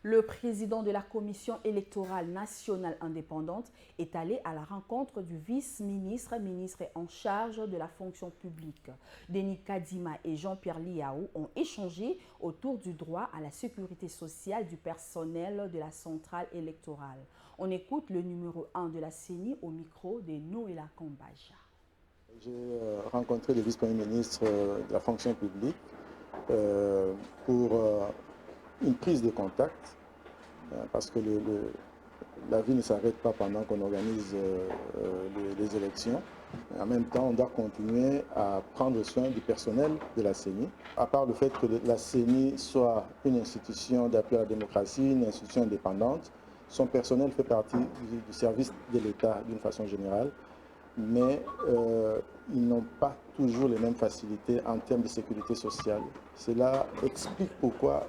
Le président de la Commission électorale nationale indépendante est allé à la rencontre du vice-ministre, ministre en charge de la fonction publique. Denis Kadima et Jean-Pierre Liaou ont échangé autour du droit à la sécurité sociale du personnel de la centrale électorale. On écoute le numéro 1 de la CENI au micro de Noéla Kombaja. J'ai rencontré le vice-premier ministre de la fonction publique pour une prise de contact, parce que la vie ne s'arrête pas pendant qu'on organise les élections. En même temps, on doit continuer à prendre soin du personnel de la CENI. À part le fait que la CENI soit une institution d'appui à la démocratie, une institution indépendante, son personnel fait partie du service de l'État d'une façon générale, mais ils n'ont pas toujours les mêmes facilités en termes de sécurité sociale. Cela explique pourquoi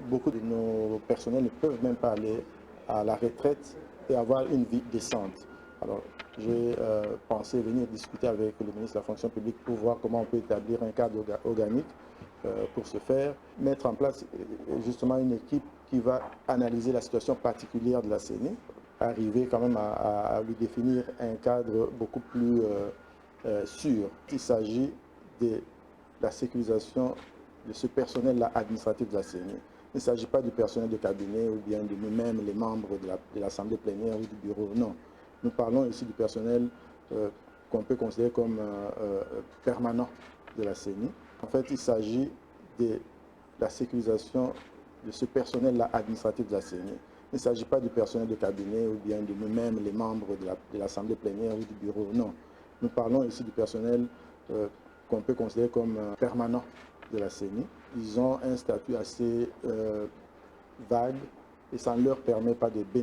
beaucoup de nos personnels ne peuvent même pas aller à la retraite et avoir une vie décente. Alors, j'ai pensé venir discuter avec le ministre de la fonction publique pour voir comment on peut établir un cadre organique pour ce faire, mettre en place justement une équipe qui va analyser la situation particulière de la CENI, arriver quand même à lui définir un cadre beaucoup plus sûr. Il s'agit de la sécurisation de ce personnel-là administratif de la CENI. Il ne s'agit pas du personnel de cabinet ou bien de nous-mêmes, les membres de l'Assemblée plénière ou du bureau. Non. Nous parlons ici du personnel qu'on peut considérer comme permanent de la CENI. En fait, il s'agit de la sécurisation de ce personnel-là administratif de la CENI. Il ne s'agit pas du personnel de cabinet ou bien de nous-mêmes, les membres de l'Assemblée plénière ou du bureau. Non. Nous parlons ici du personnel qu'on peut considérer comme permanent de la CENI. Ils ont un statut assez vague et ça ne leur permet pas de bénéficier